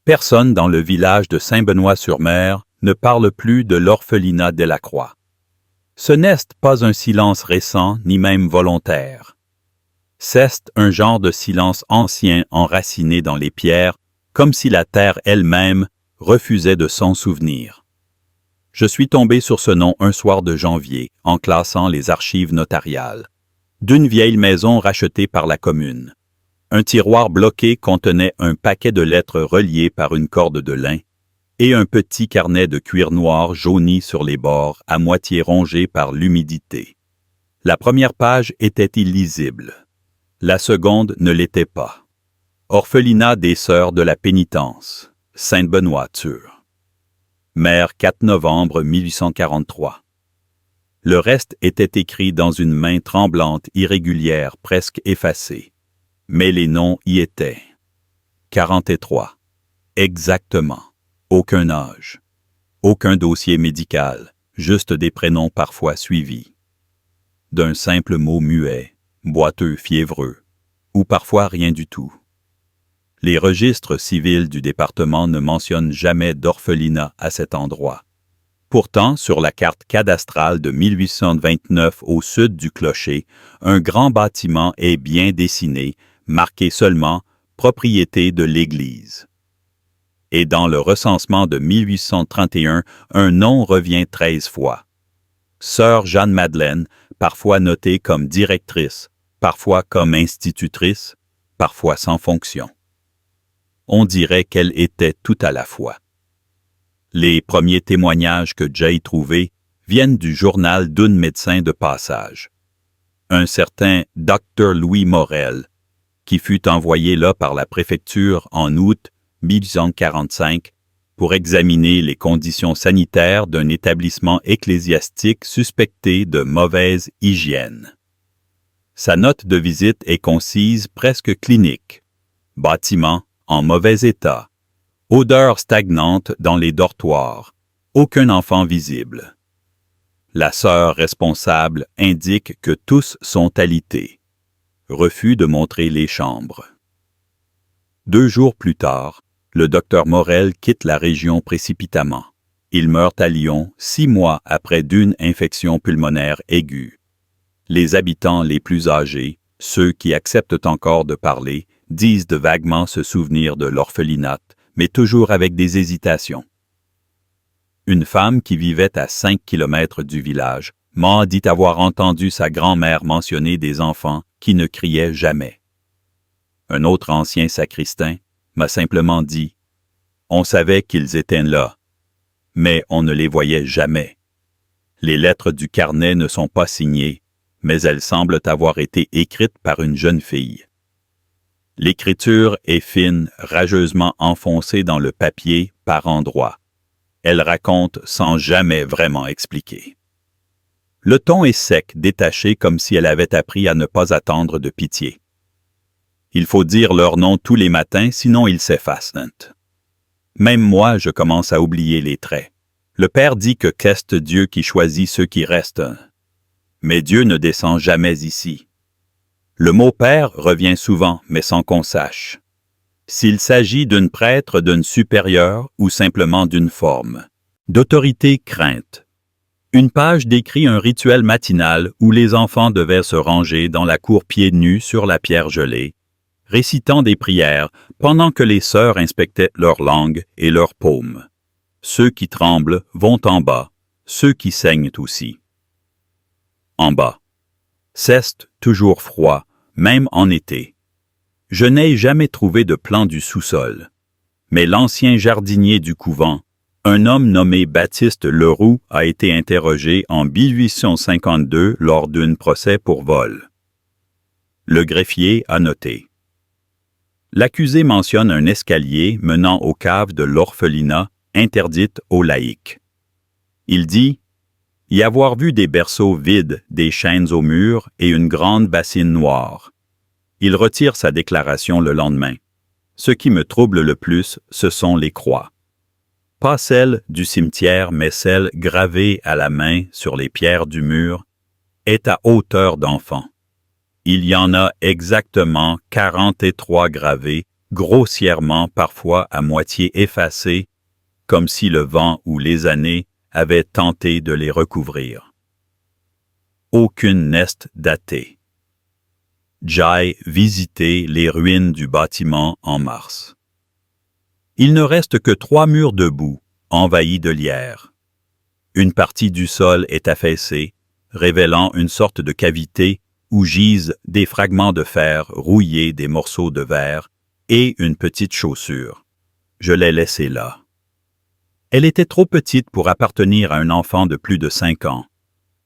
Personne dans le village de Saint-Benoît-sur-Mer ne parle plus de l'orphelinat Delacroix. Ce n'est pas un silence récent ni même volontaire. C'est un genre de silence ancien enraciné dans les pierres, comme si la terre elle-même refusait de s'en souvenir. Je suis tombé sur ce nom un soir de janvier, en classant les archives notariales, d'une vieille maison rachetée par la commune. Un tiroir bloqué contenait un paquet de lettres reliées par une corde de lin et un petit carnet de cuir noir jauni sur les bords, à moitié rongé par l'humidité. La première page était illisible. La seconde ne l'était pas. Orphelinat des Sœurs de la Pénitence, Sainte-Benoît-sur. Mère 4 novembre 1843. Le reste était écrit dans une main tremblante, irrégulière, presque effacée. Mais les noms y étaient. 43. Exactement. Aucun âge. Aucun dossier médical, juste des prénoms parfois suivis. D'un simple mot muet, boiteux, fiévreux, ou parfois rien du tout. Les registres civils du département ne mentionnent jamais d'orphelinat à cet endroit. Pourtant, sur la carte cadastrale de 1829 au sud du clocher, un grand bâtiment est bien dessiné, marqué seulement « propriété de l'Église ». Et dans le recensement de 1831, un nom revient 13 fois. Sœur Jeanne-Madeleine, parfois notée comme directrice, parfois comme institutrice, parfois sans fonction. On dirait qu'elle était tout à la fois. Les premiers témoignages que j'ai trouvés viennent du journal d'un médecin de passage. Un certain Dr Louis Morel, qui fut envoyé là par la préfecture en août 1845 pour examiner les conditions sanitaires d'un établissement ecclésiastique suspecté de mauvaise hygiène. Sa note de visite est concise, presque clinique. Bâtiment en mauvais état. Odeur stagnante dans les dortoirs. Aucun enfant visible. La sœur responsable indique que tous sont alités. Refus de montrer les chambres. 2 jours plus tard, le docteur Morel quitte la région précipitamment. Il meurt à Lyon 6 mois après d'une infection pulmonaire aiguë. Les habitants les plus âgés, ceux qui acceptent encore de parler, disent de vaguement se souvenir de l'orphelinat, mais toujours avec des hésitations. Une femme qui vivait à 5 kilomètres du village m'a dit avoir entendu sa grand-mère mentionner des enfants qui ne criaient jamais. Un autre ancien sacristain m'a simplement dit « On savait qu'ils étaient là, mais on ne les voyait jamais. Les lettres du carnet ne sont pas signées, mais elles semblent avoir été écrites par une jeune fille. L'écriture est fine, rageusement enfoncée dans le papier par endroits. Elle raconte sans jamais vraiment expliquer. Le ton est sec, détaché comme si elle avait appris à ne pas attendre de pitié. Il faut dire leur nom tous les matins, sinon ils s'effacent. Même moi, je commence à oublier les traits. Le Père dit que qu'est Dieu qui choisit ceux qui restent. Mais Dieu ne descend jamais ici. Le mot Père revient souvent, mais sans qu'on sache. S'il s'agit d'une prêtre, d'une supérieure ou simplement d'une forme. D'autorité crainte. Une page décrit un rituel matinal où les enfants devaient se ranger dans la cour pieds nus sur la pierre gelée, récitant des prières pendant que les sœurs inspectaient leur langue et leurs paumes. Ceux qui tremblent vont en bas, ceux qui saignent aussi. En bas. C'est toujours froid, même en été. Je n'ai jamais trouvé de plan du sous-sol. Mais l'ancien jardinier du couvent, un homme nommé Baptiste Leroux, a été interrogé en 1852 lors d'un procès pour vol. Le greffier a noté. L'accusé mentionne un escalier menant aux caves de l'orphelinat interdite aux laïcs. Il dit y avoir vu des berceaux vides, des chaînes au mur et une grande bassine noire. Il retire sa déclaration le lendemain. Ce qui me trouble le plus, ce sont les croix. Pas celles du cimetière, mais celles gravées à la main sur les pierres du mur, est à hauteur d'enfant. Il y en a exactement 43 gravés grossièrement parfois à moitié effacés, comme si le vent ou les années avaient tenté de les recouvrir. Aucune nest datée. Jai visitait les ruines du bâtiment en mars. Il ne reste que 3 murs debout, envahis de lierre. Une partie du sol est affaissée, révélant une sorte de cavité où gisent des fragments de fer rouillés, des morceaux de verre et une petite chaussure. Je l'ai laissée là. Elle était trop petite pour appartenir à un enfant de plus de 5 ans.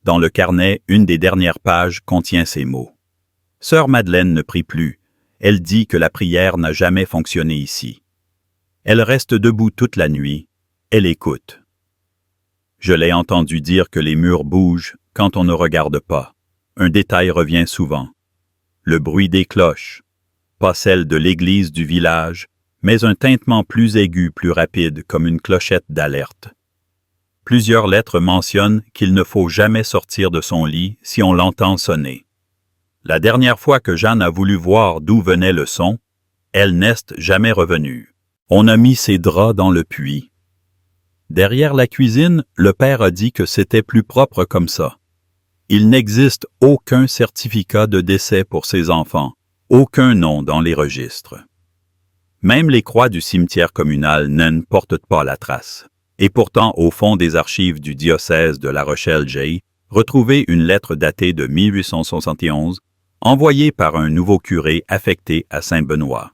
Dans le carnet, une des dernières pages contient ces mots. Sœur Madeleine ne prie plus. Elle dit que la prière n'a jamais fonctionné ici. Elle reste debout toute la nuit. Elle écoute. Je l'ai entendu dire que les murs bougent quand on ne regarde pas. Un détail revient souvent. Le bruit des cloches. Pas celle de l'église du village, mais un tintement plus aigu, plus rapide, comme une clochette d'alerte. Plusieurs lettres mentionnent qu'il ne faut jamais sortir de son lit si on l'entend sonner. La dernière fois que Jeanne a voulu voir d'où venait le son, elle n'est jamais revenue. On a mis ses draps dans le puits. Derrière la cuisine, le père a dit que c'était plus propre comme ça. Il n'existe aucun certificat de décès pour ces enfants, aucun nom dans les registres. Même les croix du cimetière communal ne portent pas la trace. Et pourtant, au fond des archives du diocèse de La Rochelle-Jay, retrouvez une lettre datée de 1871, envoyée par un nouveau curé affecté à Saint-Benoît.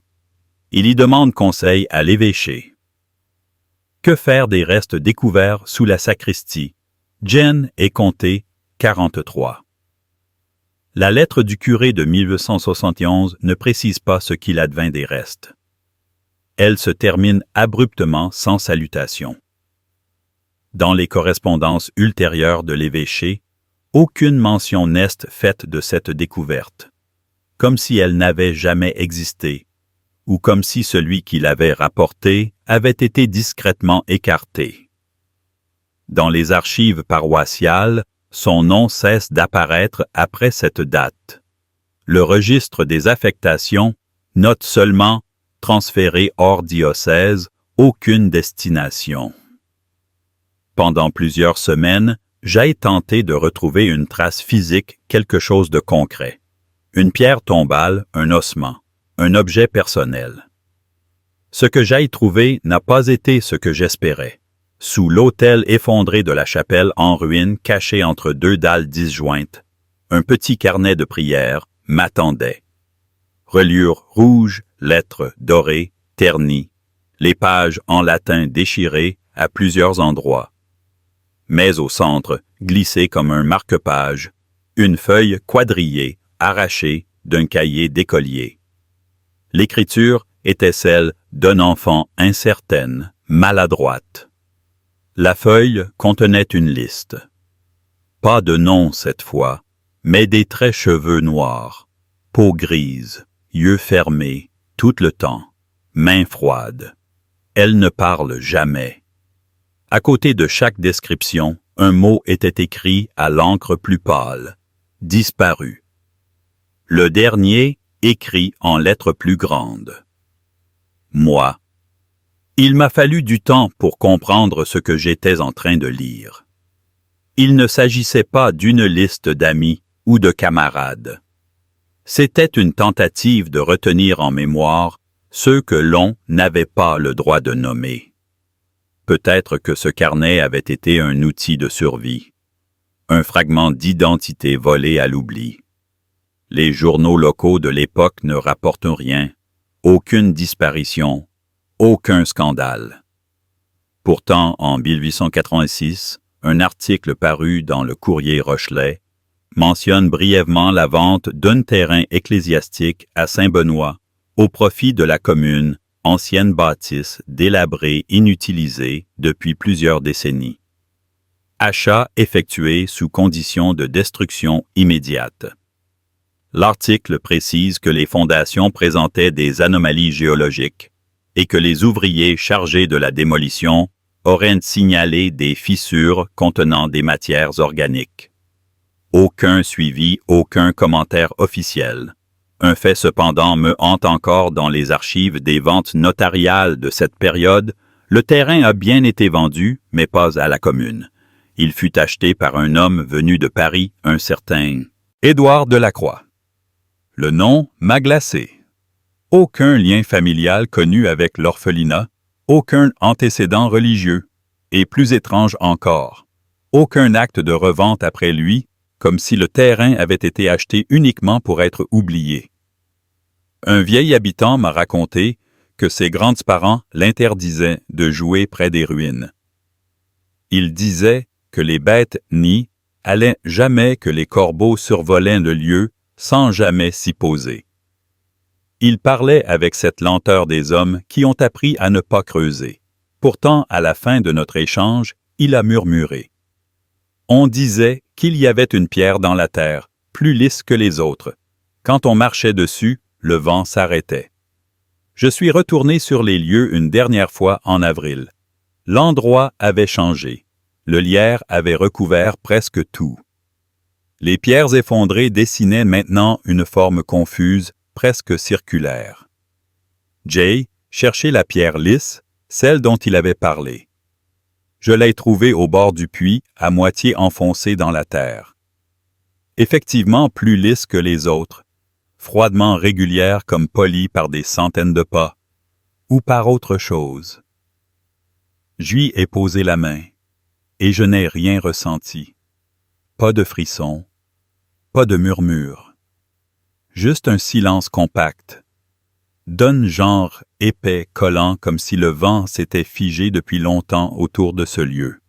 Il y demande conseil à l'évêché. Que faire des restes découverts sous la sacristie? Jen est comptée 43. La lettre du curé de 1871 ne précise pas ce qu'il advint des restes. Elle se termine abruptement sans salutation. Dans les correspondances ultérieures de l'évêché, aucune mention n'est faite de cette découverte, comme si elle n'avait jamais existé, ou comme si celui qui l'avait rapportée avait été discrètement écarté. Dans les archives paroissiales, son nom cesse d'apparaître après cette date. Le registre des affectations note seulement « transféré hors diocèse, aucune destination ». Pendant plusieurs semaines, j'ai tenté de retrouver une trace physique, quelque chose de concret. Une pierre tombale, un ossement, un objet personnel. Ce que j'ai trouvé n'a pas été ce que j'espérais. Sous l'autel effondré de la chapelle en ruine, caché entre 2 dalles disjointes, un petit carnet de prière m'attendait. Reliure rouge, lettres dorées, ternies, les pages en latin déchirées à plusieurs endroits. Mais au centre, glissé comme un marque-page, une feuille quadrillée, arrachée d'un cahier d'écolier. L'écriture était celle d'un enfant incertaine, maladroite. La feuille contenait une liste. Pas de nom cette fois, mais des traits cheveux noirs, peau grise, yeux fermés, tout le temps, mains froides. Elle ne parle jamais. À côté de chaque description, un mot était écrit à l'encre plus pâle, disparu. Le dernier, écrit en lettres plus grandes. Moi. Il m'a fallu du temps pour comprendre ce que j'étais en train de lire. Il ne s'agissait pas d'une liste d'amis ou de camarades. C'était une tentative de retenir en mémoire ceux que l'on n'avait pas le droit de nommer. Peut-être que ce carnet avait été un outil de survie, un fragment d'identité volé à l'oubli. Les journaux locaux de l'époque ne rapportent rien, aucune disparition, aucun scandale. Pourtant, en 1886, un article paru dans le Courrier Rochelais mentionne brièvement la vente d'un terrain ecclésiastique à Saint-Benoît au profit de la commune, ancienne bâtisse délabrée, inutilisée depuis plusieurs décennies. Achat effectué sous condition de destruction immédiate. L'article précise que les fondations présentaient des anomalies géologiques et que les ouvriers chargés de la démolition auraient signalé des fissures contenant des matières organiques. Aucun suivi, aucun commentaire officiel. Un fait cependant me hante encore dans les archives des ventes notariales de cette période. Le terrain a bien été vendu, mais pas à la commune. Il fut acheté par un homme venu de Paris, un certain Édouard Delacroix. Le nom m'a glacé. Aucun lien familial connu avec l'orphelinat, aucun antécédent religieux, et plus étrange encore, aucun acte de revente après lui, comme si le terrain avait été acheté uniquement pour être oublié. Un vieil habitant m'a raconté que ses grands-parents l'interdisaient de jouer près des ruines. Il disait que les bêtes nies allaient jamais que les corbeaux survolaient le lieu sans jamais s'y poser. Il parlait avec cette lenteur des hommes qui ont appris à ne pas creuser. Pourtant, à la fin de notre échange, il a murmuré. On disait qu'il y avait une pierre dans la terre, plus lisse que les autres. Quand on marchait dessus, le vent s'arrêtait. Je suis retourné sur les lieux une dernière fois en avril. L'endroit avait changé. Le lierre avait recouvert presque tout. Les pierres effondrées dessinaient maintenant une forme confuse, presque circulaire. Jay cherchait la pierre lisse, celle dont il avait parlé. Je l'ai trouvée au bord du puits, à moitié enfoncée dans la terre. Effectivement plus lisse que les autres, froidement régulière comme polie par des centaines de pas, ou par autre chose. Je lui ai posé la main, et je n'ai rien ressenti. Pas de frisson, pas de murmure. Juste un silence compact, d'un genre épais collant comme si le vent s'était figé depuis longtemps autour de ce lieu.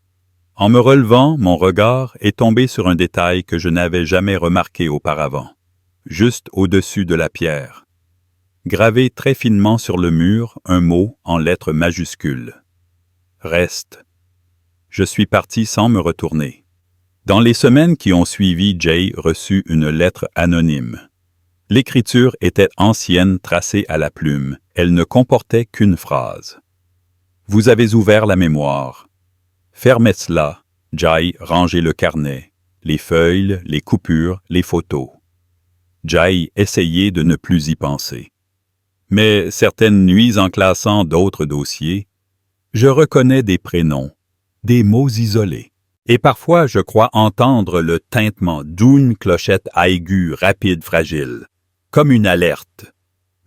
En me relevant, mon regard est tombé sur un détail que je n'avais jamais remarqué auparavant, juste au-dessus de la pierre. Gravé très finement sur le mur, un mot en lettres majuscules. Reste. Je suis parti sans me retourner. Dans les semaines qui ont suivi, Jay reçut une lettre anonyme. L'écriture était ancienne, tracée à la plume. Elle ne comportait qu'une phrase. « Vous avez ouvert la mémoire. Fermez cela. » Jay rangeait le carnet, les feuilles, les coupures, les photos. Jay essayait de ne plus y penser. Mais certaines nuits en classant d'autres dossiers, je reconnais des prénoms, des mots isolés. Et parfois je crois entendre le tintement d'une clochette aiguë, rapide, fragile, comme une alerte.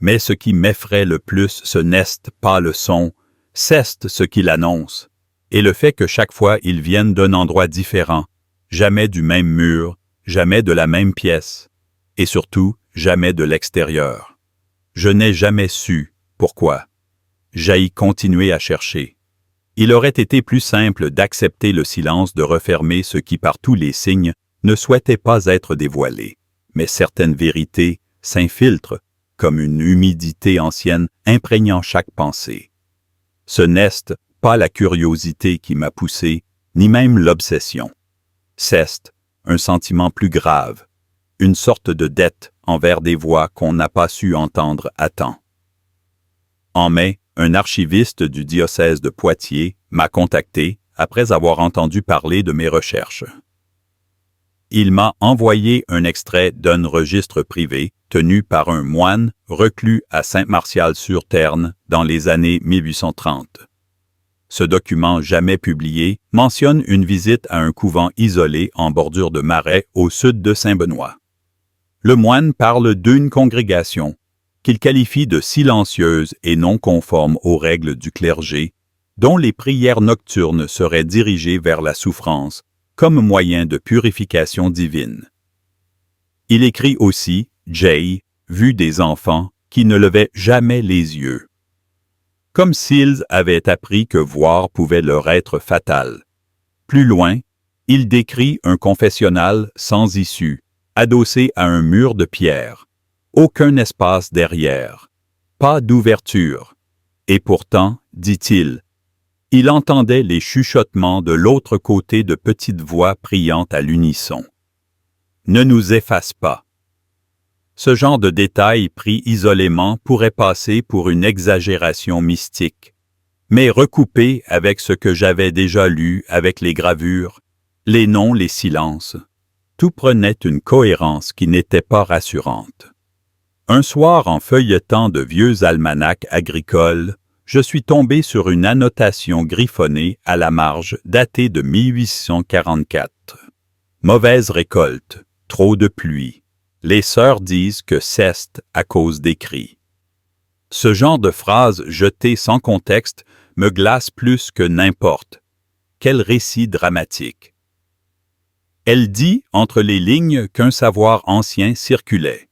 Mais ce qui m'effraie le plus, ce n'est pas le son, c'est ce qu'il annonce, et le fait que chaque fois ils viennent d'un endroit différent, jamais du même mur, jamais de la même pièce, et surtout jamais de l'extérieur. Je n'ai jamais su pourquoi. J'ai continué à chercher. Il aurait été plus simple d'accepter le silence, de refermer ce qui par tous les signes ne souhaitait pas être dévoilé. Mais certaines vérités s'infiltrent comme une humidité ancienne imprégnant chaque pensée. Ce n'est pas la curiosité qui m'a poussé, ni même l'obsession. C'est un sentiment plus grave, une sorte de dette envers des voix qu'on n'a pas su entendre à temps. En mai, un archiviste du diocèse de Poitiers m'a contacté après avoir entendu parler de mes recherches. Il m'a envoyé un extrait d'un registre privé tenu par un moine reclus à Saint-Martial-sur-Terne dans les années 1830. Ce document jamais publié mentionne une visite à un couvent isolé en bordure de marais au sud de Saint-Benoît. Le moine parle d'une congrégation qu'il qualifie de silencieuse et non conforme aux règles du clergé, dont les prières nocturnes seraient dirigées vers la souffrance comme moyen de purification divine. Il écrit aussi, Jay, vu des enfants qui ne levaient jamais les yeux. Comme s'ils avaient appris que voir pouvait leur être fatal. Plus loin, il décrit un confessionnal sans issue, adossé à un mur de pierre. Aucun espace derrière, pas d'ouverture. Et pourtant, dit-il, il entendait les chuchotements de l'autre côté de petites voix priant à l'unisson. Ne nous efface pas. Ce genre de détail pris isolément pourrait passer pour une exagération mystique, mais recoupé avec ce que j'avais déjà lu, avec les gravures, les noms, les silences, tout prenait une cohérence qui n'était pas rassurante. Un soir, en feuilletant de vieux almanachs agricoles, je suis tombé sur une annotation griffonnée à la marge datée de 1844. Mauvaise récolte, trop de pluie. Les sœurs disent que ceste à cause des cris. Ce genre de phrase jetée sans contexte me glace plus que n'importe. Quel récit dramatique! Elle dit entre les lignes qu'un savoir ancien circulait,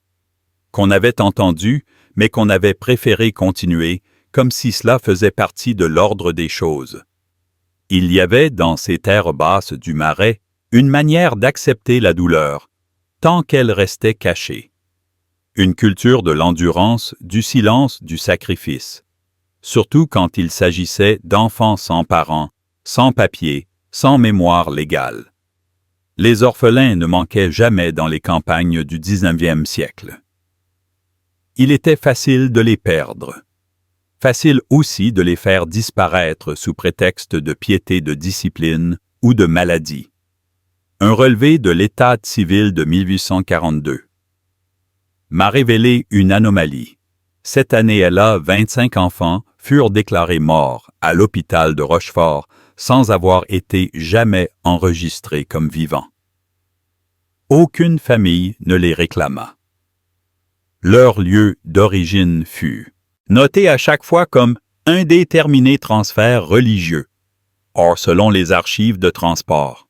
qu'on avait entendu, mais qu'on avait préféré continuer, comme si cela faisait partie de l'ordre des choses. Il y avait, dans ces terres basses du Marais, une manière d'accepter la douleur, tant qu'elle restait cachée. Une culture de l'endurance, du silence, du sacrifice. Surtout quand il s'agissait d'enfants sans parents, sans papier, sans mémoire légale. Les orphelins ne manquaient jamais dans les campagnes du 19e siècle. Il était facile de les perdre. Facile aussi de les faire disparaître sous prétexte de piété de discipline ou de maladie. Un relevé de l'État civil de 1842 m'a révélé une anomalie. Cette année-là, 25 enfants furent déclarés morts à l'hôpital de Rochefort sans avoir été jamais enregistrés comme vivants. Aucune famille ne les réclama. Leur lieu d'origine fut noté à chaque fois comme indéterminé transfert religieux. Or, selon les archives de transport,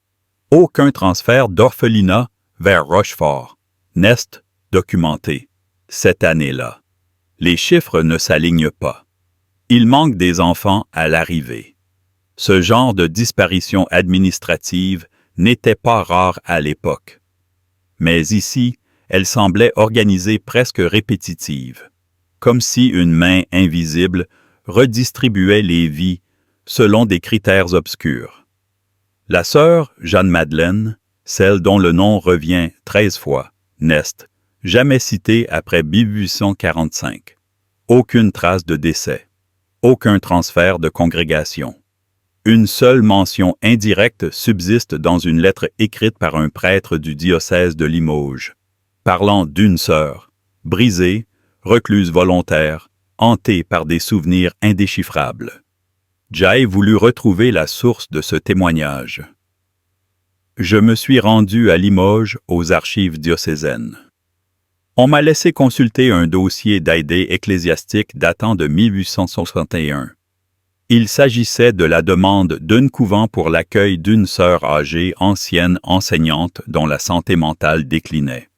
aucun transfert d'orphelinat vers Rochefort n'est documenté cette année-là. Les chiffres ne s'alignent pas. Il manque des enfants à l'arrivée. Ce genre de disparition administrative n'était pas rare à l'époque. Mais ici, elle semblait organisée presque répétitive, comme si une main invisible redistribuait les vies selon des critères obscurs. La sœur Jeanne-Madeleine, celle dont le nom revient 13 fois, n'est jamais citée après 1845. Aucune trace de décès, aucun transfert de congrégation. Une seule mention indirecte subsiste dans une lettre écrite par un prêtre du diocèse de Limoges, parlant d'une sœur, brisée, recluse volontaire, hantée par des souvenirs indéchiffrables. Jay voulut retrouver la source de ce témoignage. Je me suis rendu à Limoges aux archives diocésaines. On m'a laissé consulter un dossier d'aide ecclésiastique datant de 1861. Il s'agissait de la demande d'un couvent pour l'accueil d'une sœur âgée ancienne enseignante dont la santé mentale déclinait.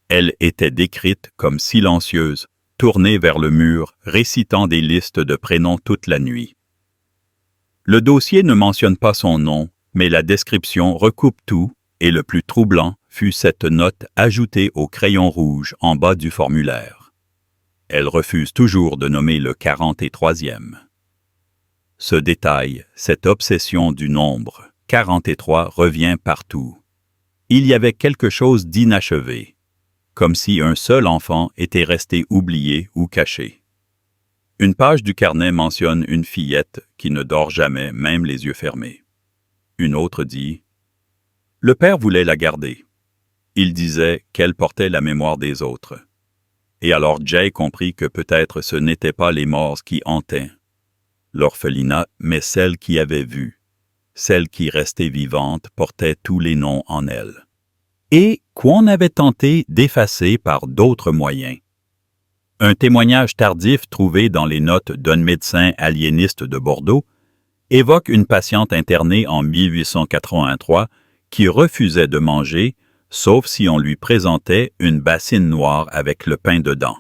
Elle était décrite comme silencieuse, tournée vers le mur, récitant des listes de prénoms toute la nuit. Le dossier ne mentionne pas son nom, mais la description recoupe tout, et le plus troublant fut cette note ajoutée au crayon rouge en bas du formulaire. Elle refuse toujours de nommer le 43e. Ce détail, cette obsession du nombre, 43 revient partout. Il y avait quelque chose d'inachevé, comme si un seul enfant était resté oublié ou caché. Une page du carnet mentionne une fillette qui ne dort jamais, même les yeux fermés. Une autre dit « Le père voulait la garder. Il disait qu'elle portait la mémoire des autres. » Et alors Jay comprit que peut-être ce n'étaient pas les morts qui hantaient l'orphelinat, mais celle qui avait vu. Celle qui restait vivante portait tous les noms en elle. Et qu'on avait tenté d'effacer par d'autres moyens. Un témoignage tardif trouvé dans les notes d'un médecin aliéniste de Bordeaux évoque une patiente internée en 1883 qui refusait de manger, sauf si on lui présentait une bassine noire avec le pain dedans.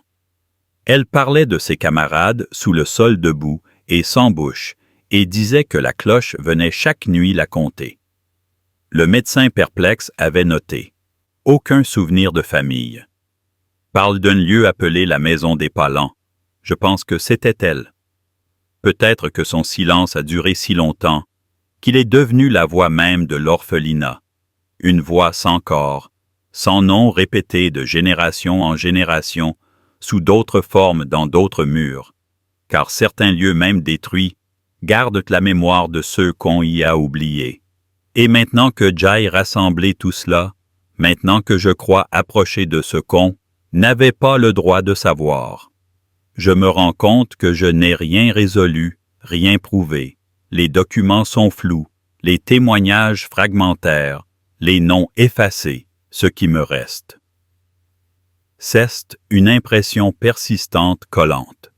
Elle parlait de ses camarades sous le sol debout et sans bouche, et disait que la cloche venait chaque nuit la compter. Le médecin perplexe avait noté « Aucun souvenir de famille ». Parle d'un lieu appelé la Maison des Palans. Je pense que c'était elle. Peut-être que son silence a duré si longtemps qu'il est devenu la voix même de l'orphelinat, une voix sans corps, sans nom répété de génération en génération, sous d'autres formes dans d'autres murs, car certains lieux même détruits gardent la mémoire de ceux qu'on y a oubliés. Et maintenant que Jay rassemblé tout cela, maintenant que je crois approcher de ce qu'on, n'avait pas le droit de savoir. Je me rends compte que je n'ai rien résolu, rien prouvé. Les documents sont flous, les témoignages fragmentaires, les noms effacés, ce qui me reste. Ceste une impression persistante collante,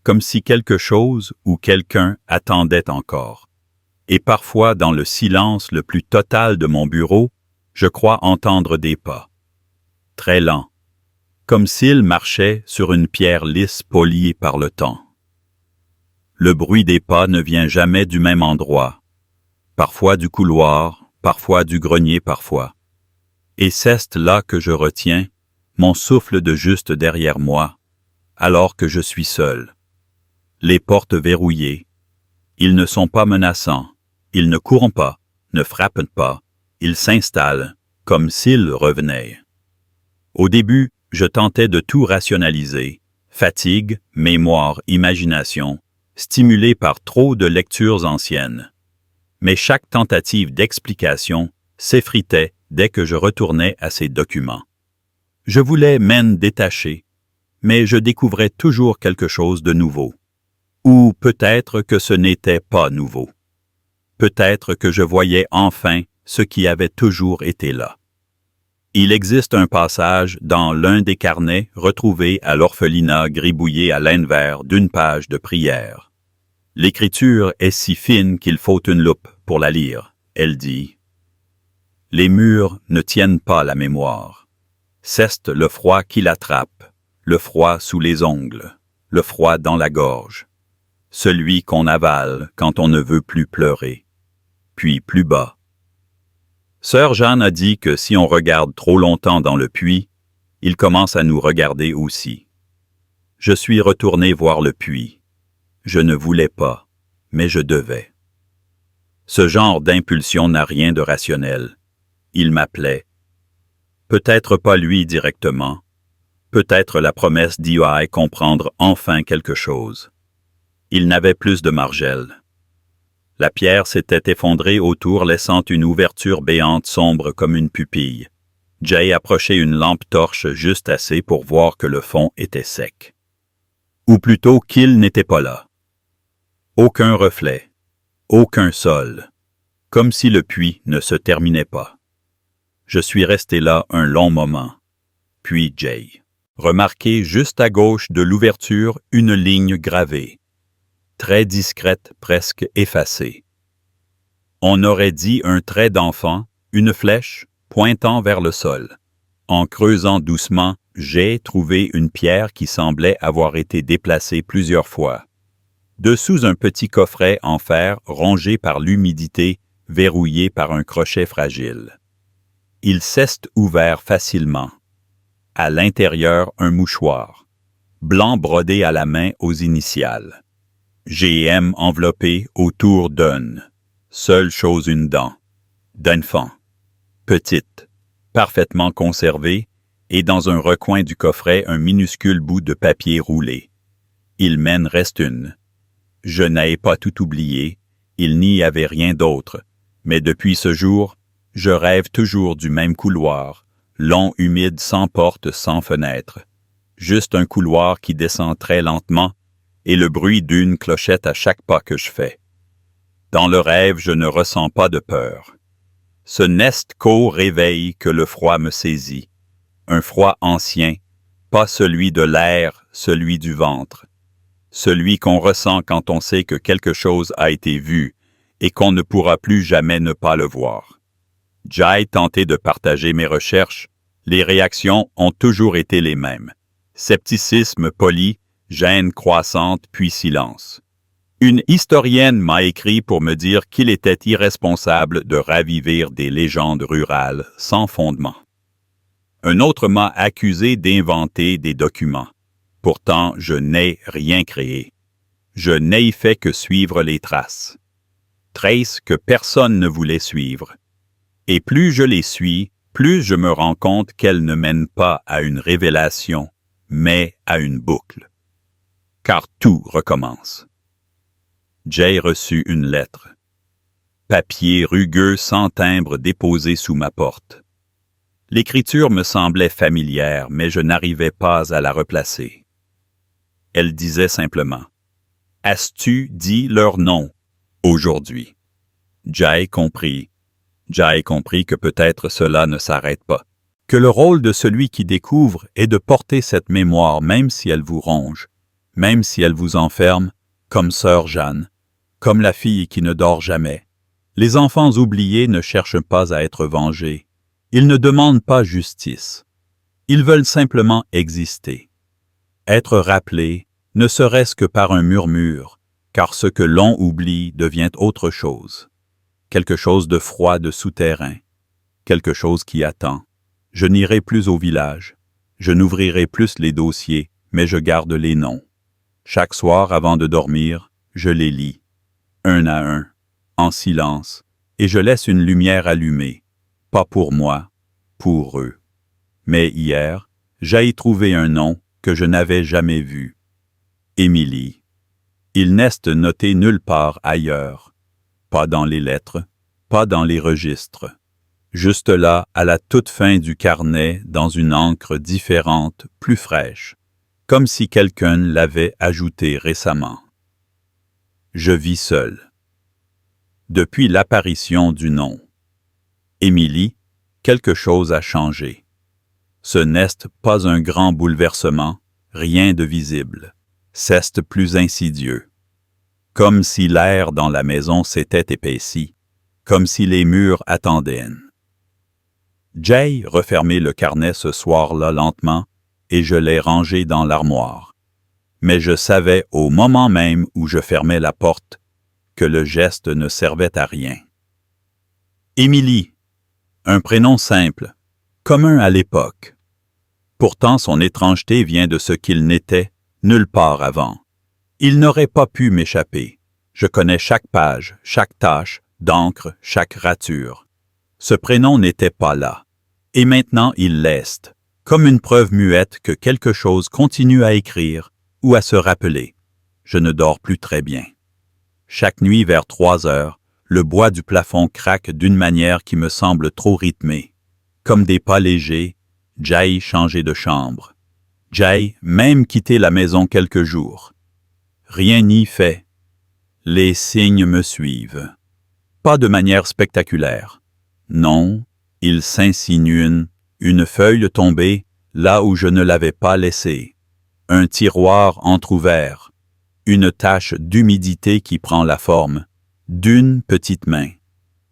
comme si quelque chose ou quelqu'un attendait encore. Et parfois, dans le silence le plus total de mon bureau, je crois entendre des pas. Très lents, comme s'ils marchaient sur une pierre lisse polie par le temps. Le bruit des pas ne vient jamais du même endroit, parfois du couloir, parfois du grenier parfois. Et c'est là que je retiens, mon souffle de juste derrière moi, alors que je suis seul. Les portes verrouillées. Ils ne sont pas menaçants, ils ne courent pas, ne frappent pas, ils s'installent, comme s'ils revenaient. Au début, je tentais de tout rationaliser, fatigue, mémoire, imagination, stimulé par trop de lectures anciennes. Mais chaque tentative d'explication s'effritait dès que je retournais à ces documents. Je voulais m'en détacher, mais je découvrais toujours quelque chose de nouveau. Ou peut-être que ce n'était pas nouveau. Peut-être que je voyais enfin ce qui avait toujours été là. Il existe un passage dans l'un des carnets retrouvés à l'orphelinat gribouillé à l'envers d'une page de prière. L'écriture est si fine qu'il faut une loupe pour la lire. Elle dit « Les murs ne tiennent pas la mémoire. C'est le froid qui l'attrape, le froid sous les ongles, le froid dans la gorge, celui qu'on avale quand on ne veut plus pleurer. » Puis plus bas. Sœur Jeanne a dit que si on regarde trop longtemps dans le puits, il commence à nous regarder aussi. Je suis retourné voir le puits. Je ne voulais pas, mais je devais. Ce genre d'impulsion n'a rien de rationnel. Il m'appelait. Peut-être pas lui directement. Peut-être la promesse d'y comprendre enfin quelque chose. Il n'avait plus de margelle. La pierre s'était effondrée autour, laissant une ouverture béante sombre comme une pupille. Jay approchait une lampe torche juste assez pour voir que le fond était sec. Ou plutôt qu'il n'était pas là. Aucun reflet, aucun sol, comme si le puits ne se terminait pas. Je suis resté là un long moment. Puis Jay. Remarquez juste à gauche de l'ouverture une ligne gravée. Très discrète, presque effacée. On aurait dit un trait d'enfant, une flèche, pointant vers le sol. En creusant doucement, j'ai trouvé une pierre qui semblait avoir été déplacée plusieurs fois. Dessous un petit coffret en fer rongé par l'humidité, verrouillé par un crochet fragile. Il s'est ouvert facilement. À l'intérieur, un mouchoir, blanc brodé à la main aux initiales. GM enveloppé autour d'une. Seule chose une dent. D'enfant. Petite. Parfaitement conservée, et dans un recoin du coffret un minuscule bout de papier roulé. Il m'en reste une. Je n'avais pas tout oublié, il n'y avait rien d'autre, mais depuis ce jour, je rêve toujours du même couloir, long, humide, sans porte, sans fenêtre. Juste un couloir qui descend très lentement, et le bruit d'une clochette à chaque pas que je fais. Dans le rêve, je ne ressens pas de peur. Ce n'est qu'au réveil que le froid me saisit. Un froid ancien, pas celui de l'air, celui du ventre. Celui qu'on ressent quand on sait que quelque chose a été vu et qu'on ne pourra plus jamais ne pas le voir. J'ai tenté de partager mes recherches. Les réactions ont toujours été les mêmes. Scepticisme poli, gêne croissante, puis silence. Une historienne m'a écrit pour me dire qu'il était irresponsable de raviver des légendes rurales sans fondement. Un autre m'a accusé d'inventer des documents. Pourtant, je n'ai rien créé. Je n'ai fait que suivre les traces. Traces que personne ne voulait suivre. Et plus je les suis, plus je me rends compte qu'elles ne mènent pas à une révélation, mais à une boucle. Car tout recommence. J'ai reçu une lettre. Papier rugueux sans timbre déposé sous ma porte. L'écriture me semblait familière, mais je n'arrivais pas à la replacer. Elle disait simplement « As-tu dit leur nom aujourd'hui ?» Jay comprit que peut-être cela ne s'arrête pas, que le rôle de celui qui découvre est de porter cette mémoire même si elle vous ronge, même si elle vous enferme, comme sœur Jeanne, comme la fille qui ne dort jamais. Les enfants oubliés ne cherchent pas à être vengés. Ils ne demandent pas justice. Ils veulent simplement exister. Être rappelés, ne serait-ce que par un murmure, car ce que l'on oublie devient autre chose. Quelque chose de froid, de souterrain. Quelque chose qui attend. Je n'irai plus au village. Je n'ouvrirai plus les dossiers, mais je garde les noms. Chaque soir, avant de dormir, je les lis, un à un, en silence, et je laisse une lumière allumée. Pas pour moi, pour eux. Mais hier, j'ai trouvé un nom que je n'avais jamais vu. Émilie. Il n'est noté nulle part ailleurs. Pas dans les lettres, pas dans les registres. Juste là, à la toute fin du carnet, dans une encre différente, plus fraîche, comme si quelqu'un l'avait ajoutée récemment. Je vis seul. Depuis l'apparition du nom. Émilie, quelque chose a changé. Ce n'est pas un grand bouleversement, rien de visible. C'est plus insidieux. Comme si l'air dans la maison s'était épaissi, comme si les murs attendaient. Jay refermait le carnet ce soir-là lentement et je l'ai rangé dans l'armoire. Mais je savais au moment même où je fermais la porte que le geste ne servait à rien. Émilie, un prénom simple, commun à l'époque. Pourtant son étrangeté vient de ce qu'il n'était nulle part avant. Il n'aurait pas pu m'échapper. Je connais chaque page, chaque tache d'encre, chaque rature. Ce prénom n'était pas là. Et maintenant il l'est, comme une preuve muette que quelque chose continue à écrire ou à se rappeler. Je ne dors plus très bien. Chaque nuit vers 3 heures, le bois du plafond craque d'une manière qui me semble trop rythmée. Comme des pas légers, Jay changeait de chambre. Jay même quitté la maison quelques jours. Rien n'y fait. Les signes me suivent. Pas de manière spectaculaire. Non, il s'insinue une feuille tombée là où je ne l'avais pas laissée. Un tiroir entr'ouvert. Une tache d'humidité qui prend la forme d'une petite main.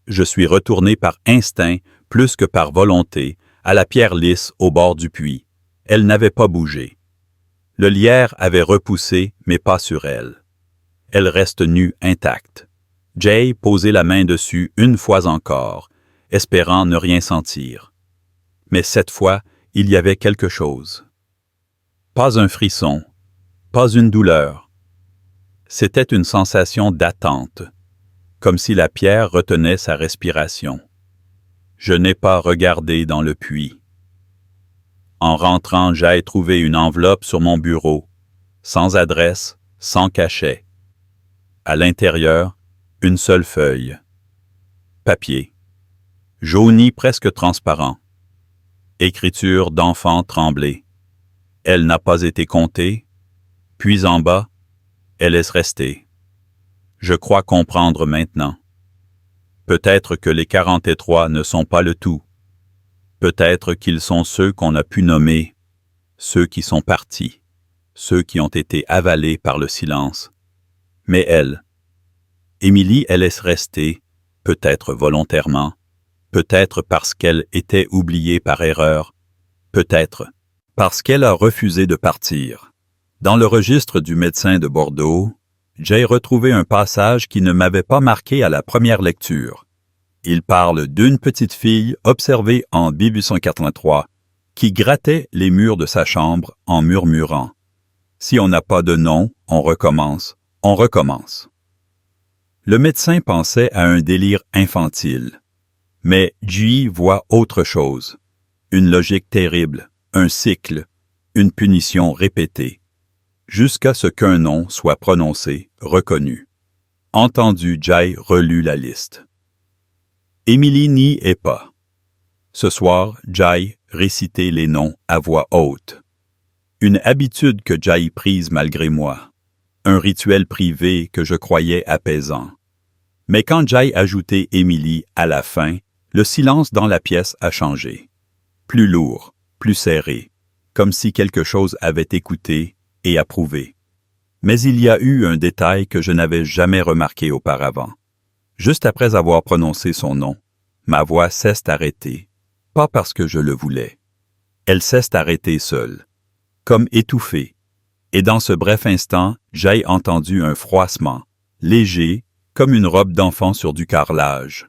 Je suis retourné par instinct, plus que par volonté, à la pierre lisse au bord du puits. Elle n'avait pas bougé. Le lierre avait repoussé, mais pas sur elle. Elle reste nue intacte. Jay posait la main dessus une fois encore, espérant ne rien sentir. Mais cette fois, il y avait quelque chose. Pas un frisson, pas une douleur. C'était une sensation d'attente, comme si la pierre retenait sa respiration. Je n'ai pas regardé dans le puits. En rentrant, j'ai trouvé une enveloppe sur mon bureau, sans adresse, sans cachet. À l'intérieur, une seule feuille. Papier. Jauni presque transparent. Écriture d'enfant tremblée. Elle n'a pas été comptée. Puis en bas, elle est restée. Je crois comprendre maintenant. Peut-être que les 43 ne sont pas le tout. Peut-être qu'ils sont ceux qu'on a pu nommer, ceux qui sont partis, ceux qui ont été avalés par le silence. Mais elle, Émilie, elle est restée, peut-être volontairement, peut-être parce qu'elle était oubliée par erreur, peut-être parce qu'elle a refusé de partir. Dans le registre du médecin de Bordeaux, j'ai retrouvé un passage qui ne m'avait pas marqué à la première lecture. Il parle d'une petite fille observée en 1883 qui grattait les murs de sa chambre en murmurant « Si on n'a pas de nom, on recommence, on recommence ». Le médecin pensait à un délire infantile, mais J voit autre chose, une logique terrible, un cycle, une punition répétée, jusqu'à ce qu'un nom soit prononcé, reconnu. Entendu, Jay relut la liste. Émilie n'y est pas. Ce soir, Jai récitait les noms à voix haute. Une habitude que Jai prise malgré moi. Un rituel privé que je croyais apaisant. Mais quand Jai ajoutait Émilie à la fin, le silence dans la pièce a changé. Plus lourd, plus serré, comme si quelque chose avait écouté et approuvé. Mais il y a eu un détail que je n'avais jamais remarqué auparavant. Juste après avoir prononcé son nom, ma voix s'est arrêtée, pas parce que je le voulais. Elle s'est arrêtée seule, comme étouffée. Et dans ce bref instant, j'ai entendu un froissement, léger, comme une robe d'enfant sur du carrelage.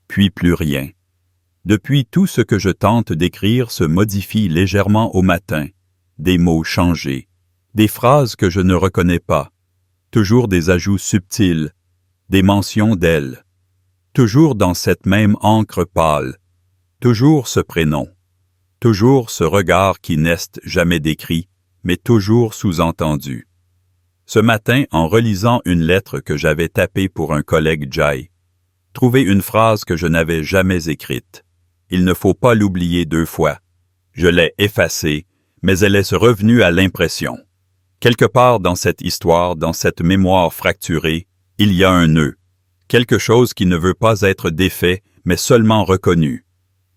Puis plus rien. Depuis, tout ce que je tente d'écrire se modifie légèrement au matin, des mots changés, des phrases que je ne reconnais pas, toujours des ajouts subtils, des mentions d'elle, toujours dans cette même encre pâle, toujours ce prénom, toujours ce regard qui n'est jamais décrit, mais toujours sous-entendu. Ce matin, en relisant une lettre que j'avais tapée pour un collègue Jai, trouver une phrase que je n'avais jamais écrite. Il ne faut pas l'oublier 2 fois. Je l'ai effacée, mais elle est revenue à l'impression. Quelque part dans cette histoire, dans cette mémoire fracturée, il y a un nœud. Quelque chose qui ne veut pas être défait, mais seulement reconnu.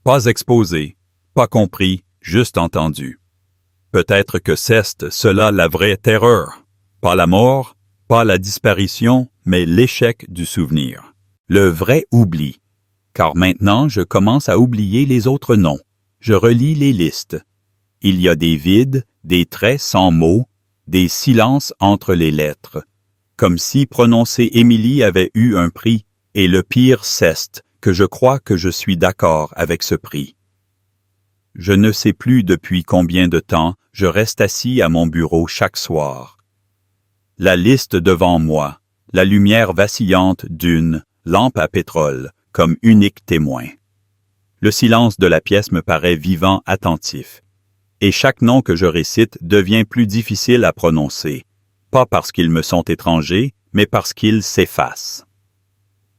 Pas exposé, pas compris, juste entendu. Peut-être que c'est cela la vraie terreur. Pas la mort, pas la disparition, mais l'échec du souvenir. Le vrai oubli. Car maintenant, je commence à oublier les autres noms. Je relis les listes. Il y a des vides, des traits sans mots, des silences entre les lettres. Comme si prononcer Émilie avait eu un prix, et le pire c'est que je crois que je suis d'accord avec ce prix. Je ne sais plus depuis combien de temps je reste assis à mon bureau chaque soir. La liste devant moi, la lumière vacillante d'une lampe à pétrole comme unique témoin. Le silence de la pièce me paraît vivant, attentif. Et chaque nom que je récite devient plus difficile à prononcer, pas parce qu'ils me sont étrangers, mais parce qu'ils s'effacent.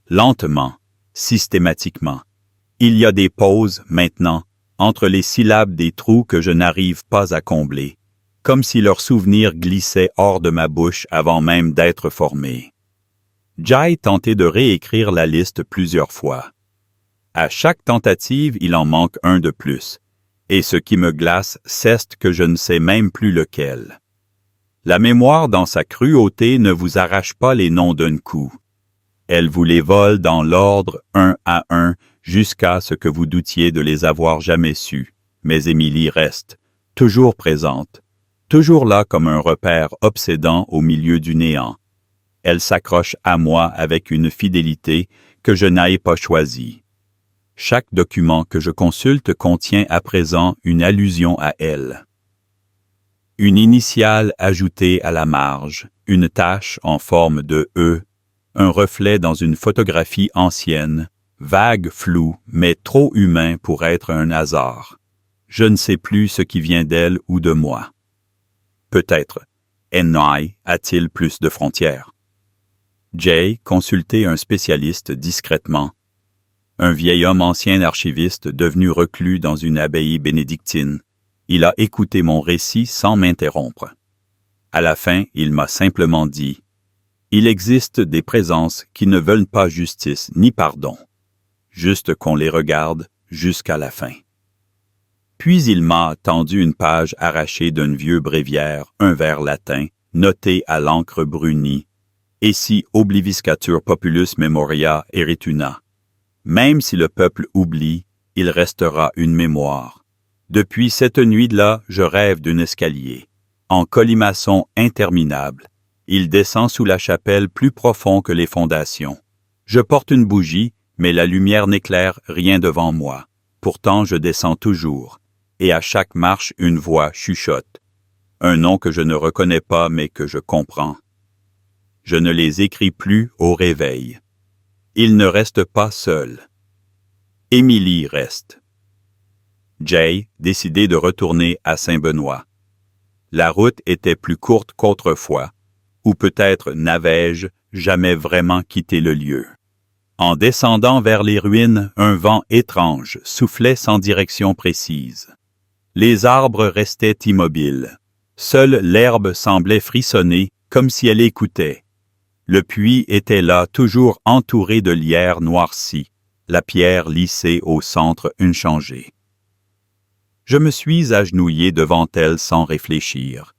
Lentement, systématiquement, il y a des pauses, maintenant, entre les syllabes, des trous que je n'arrive pas à combler, comme si leurs souvenirs glissaient hors de ma bouche avant même d'être formés. Jai tentait de réécrire la liste plusieurs fois. À chaque tentative, il en manque un de plus, et ce qui me glace, c'est que je ne sais même plus lequel. La mémoire, dans sa cruauté, ne vous arrache pas les noms d'un coup. Elle vous les vole dans l'ordre, un à un, jusqu'à ce que vous doutiez de les avoir jamais su. Mais Émilie reste, toujours présente, toujours là comme un repère obsédant au milieu du néant. Elle s'accroche à moi avec une fidélité que je n'ai pas choisie. Chaque document que je consulte contient à présent une allusion à elle. Une initiale ajoutée à la marge, une tache en forme de E, un reflet dans une photographie ancienne, vague, flou, mais trop humain pour être un hasard. Je ne sais plus ce qui vient d'elle ou de moi. Peut-être, Enai a-t-il plus de frontières? Jai consultait un spécialiste discrètement. Un vieil homme ancien archiviste devenu reclus dans une abbaye bénédictine. Il a écouté mon récit sans m'interrompre. À la fin, il m'a simplement dit « Il existe des présences qui ne veulent pas justice ni pardon, juste qu'on les regarde jusqu'à la fin. » Puis il m'a tendu une page arrachée d'un vieux bréviaire, un vers latin, noté à l'encre brunie, et si obliviscatur populus memoria erituna. Même si le peuple oublie, il restera une mémoire. Depuis cette nuit-là, je rêve d'un escalier. En colimaçon interminable, il descend sous la chapelle plus profond que les fondations. Je porte une bougie, mais la lumière n'éclaire rien devant moi. Pourtant, je descends toujours, et à chaque marche, une voix chuchote. Un nom que je ne reconnais pas, mais que je comprends. Je ne les écris plus au réveil. Il ne reste pas seul. Émilie reste. Jai, décidé de retourner à Saint-Benoît. La route était plus courte qu'autrefois, ou peut-être n'avais-je jamais vraiment quitté le lieu. En descendant vers les ruines, un vent étrange soufflait sans direction précise. Les arbres restaient immobiles. Seule l'herbe semblait frissonner, comme si elle écoutait. Le puits était là, toujours entouré de lierre noircie, la pierre lissée au centre inchangée. Je me suis agenouillé devant elle sans réfléchir.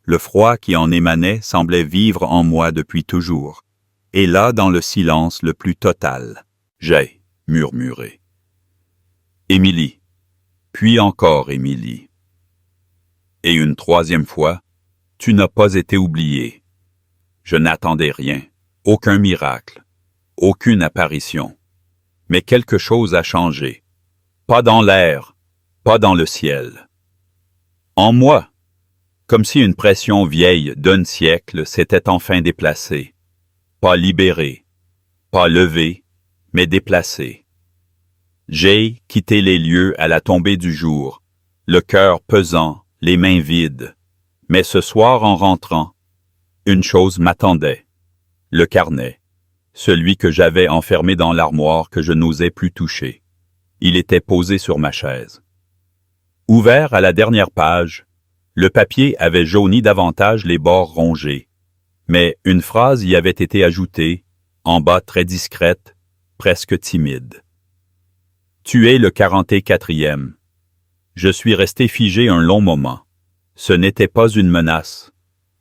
Le froid qui en émanait semblait vivre en moi depuis toujours, et là dans le silence le plus total. J'ai murmuré. Émilie, puis encore Émilie. Et une troisième fois, tu n'as pas été oubliée. Je n'attendais rien, aucun miracle, aucune apparition. Mais quelque chose a changé. Pas dans l'air, pas dans le ciel. En moi, comme si une pression vieille d'un siècle s'était enfin déplacée. Pas libérée, pas levée, mais déplacée. J'ai quitté les lieux à la tombée du jour, le cœur pesant, les mains vides. Mais ce soir, en rentrant, une chose m'attendait. Le carnet, celui que j'avais enfermé dans l'armoire que je n'osais plus toucher. Il était posé sur ma chaise. Ouvert à la dernière page, le papier avait jauni davantage les bords rongés. Mais une phrase y avait été ajoutée, en bas très discrète, presque timide. Tu es le 44e. Je suis resté figé un long moment. Ce n'était pas une menace.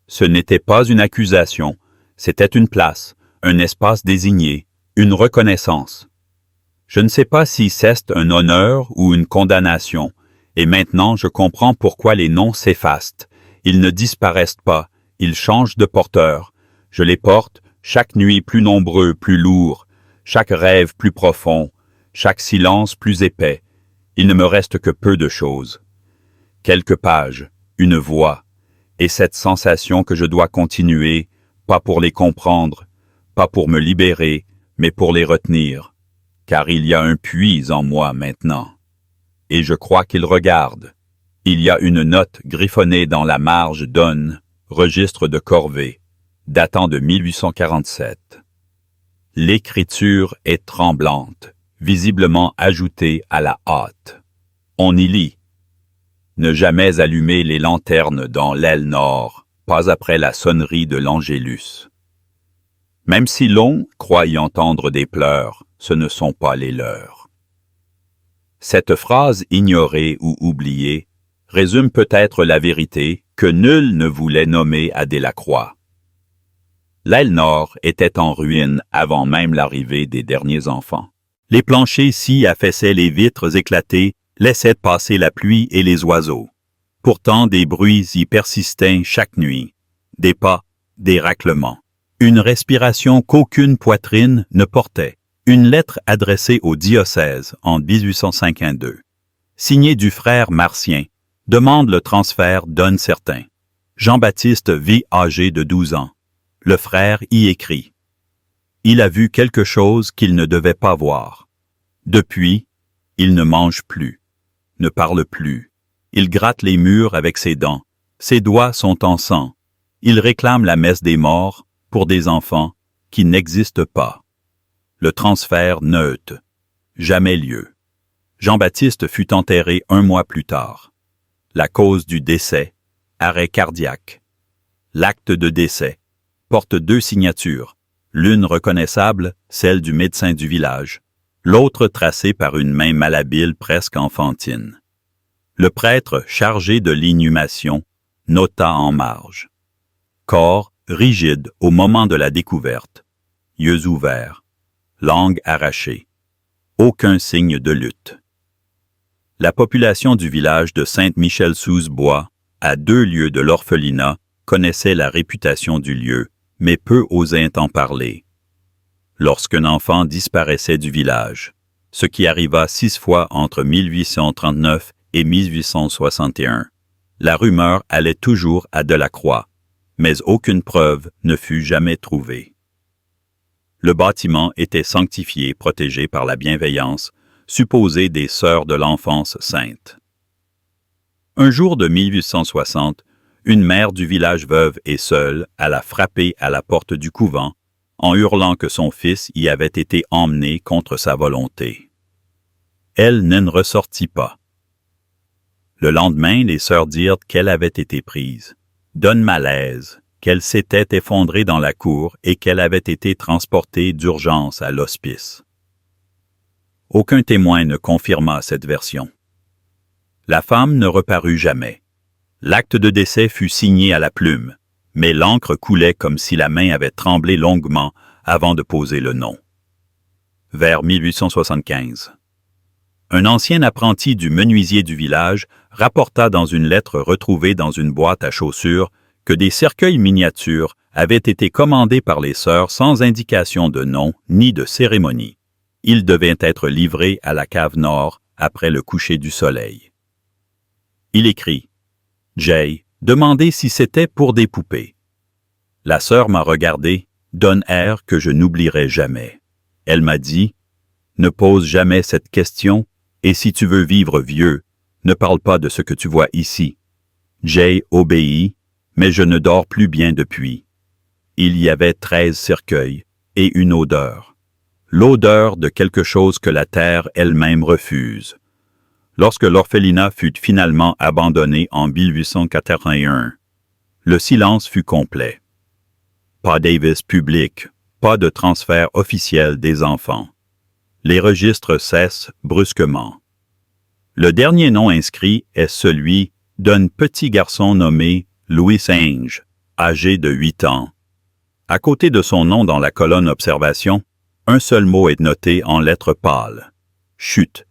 Ce n'était pas une accusation. C'était une place, un espace désigné, une reconnaissance. Je ne sais pas si c'est un honneur ou une condamnation, et maintenant je comprends pourquoi les noms s'effacent. Ils ne disparaissent pas, ils changent de porteur. Je les porte, chaque nuit plus nombreux, plus lourd, chaque rêve plus profond, chaque silence plus épais. Il ne me reste que peu de choses. Quelques pages, une voix, et cette sensation que je dois continuer, pas pour les comprendre, pas pour me libérer, mais pour les retenir, car il y a un puits en moi maintenant. Et je crois qu'il regarde. Il y a une note griffonnée dans la marge d'Aune, registre de corvée, datant de 1847. L'écriture est tremblante, visiblement ajoutée à la hâte. On y lit. Ne jamais allumer les lanternes dans l'aile nord, pas après la sonnerie de l'Angélus. Même si l'on croit y entendre des pleurs, ce ne sont pas les leurs. Cette phrase ignorée ou oubliée résume peut-être la vérité que nul ne voulait nommer à Delacroix. L'aile nord était en ruine avant même l'arrivée des derniers enfants. Les planchers s'y affaissaient, les vitres éclatées laissaient passer la pluie et les oiseaux. Pourtant des bruits y persistaient chaque nuit, des pas, des raclements. Une respiration qu'aucune poitrine ne portait. Une lettre adressée au diocèse en 1852, signée du frère Martien, demande le transfert d'un certain. Jean-Baptiste vit âgé de 12 ans. Le frère y écrit. Il a vu quelque chose qu'il ne devait pas voir. Depuis, il ne mange plus, ne parle plus. Il gratte les murs avec ses dents. Ses doigts sont en sang. Il réclame la messe des morts pour des enfants qui n'existent pas. Le transfert neutre. Jamais lieu. Jean-Baptiste fut enterré 1 mois plus tard. La cause du décès, arrêt cardiaque. L'acte de décès porte 2 signatures, l'une reconnaissable, celle du médecin du village, l'autre tracée par une main malhabile presque enfantine. Le prêtre chargé de l'inhumation nota en marge. Corps rigide au moment de la découverte, yeux ouverts, langue arrachée, aucun signe de lutte. La population du village de Sainte-Michel-sous-Bois, à 2 lieues de l'orphelinat, connaissait la réputation du lieu, mais peu osait en parler. Lorsqu'un enfant disparaissait du village, ce qui arriva 6 fois entre 1839 et 1861, la rumeur allait toujours à Delacroix, mais aucune preuve ne fut jamais trouvée. Le bâtiment était sanctifié, protégé par la bienveillance, supposée des sœurs de l'enfance sainte. Un jour de 1860, une mère du village veuve et seule alla frapper à la porte du couvent, en hurlant que son fils y avait été emmené contre sa volonté. Elle n'en ressortit pas. Le lendemain, les sœurs dirent qu'elle avait été prise d'un malaise, qu'elle s'était effondrée dans la cour et qu'elle avait été transportée d'urgence à l'hospice. Aucun témoin ne confirma cette version. La femme ne reparut jamais. L'acte de décès fut signé à la plume, mais l'encre coulait comme si la main avait tremblé longuement avant de poser le nom. Vers 1875. Un ancien apprenti du menuisier du village rapporta dans une lettre retrouvée dans une boîte à chaussures que des cercueils miniatures avaient été commandés par les sœurs sans indication de nom ni de cérémonie. Ils devaient être livrés à la cave nord après le coucher du soleil. Il écrit « Jay, demandez si c'était pour des poupées. » La sœur m'a regardé, d'un air que je n'oublierai jamais. Elle m'a dit « Ne pose jamais cette question, et si tu veux vivre vieux, ne parle pas de ce que tu vois ici. » Jay obéit, mais je ne dors plus bien depuis. Il y avait 13 cercueils et une odeur. L'odeur de quelque chose que la terre elle-même refuse. Lorsque l'orphelinat fut finalement abandonné en 1881, le silence fut complet. Pas d'avis public, pas de transfert officiel des enfants. Les registres cessent brusquement. Le dernier nom inscrit est celui d'un petit garçon nommé Louis Ainge, âgé de 8 ans. À côté de son nom dans la colonne Observation, un seul mot est noté en lettres pâles. Chute.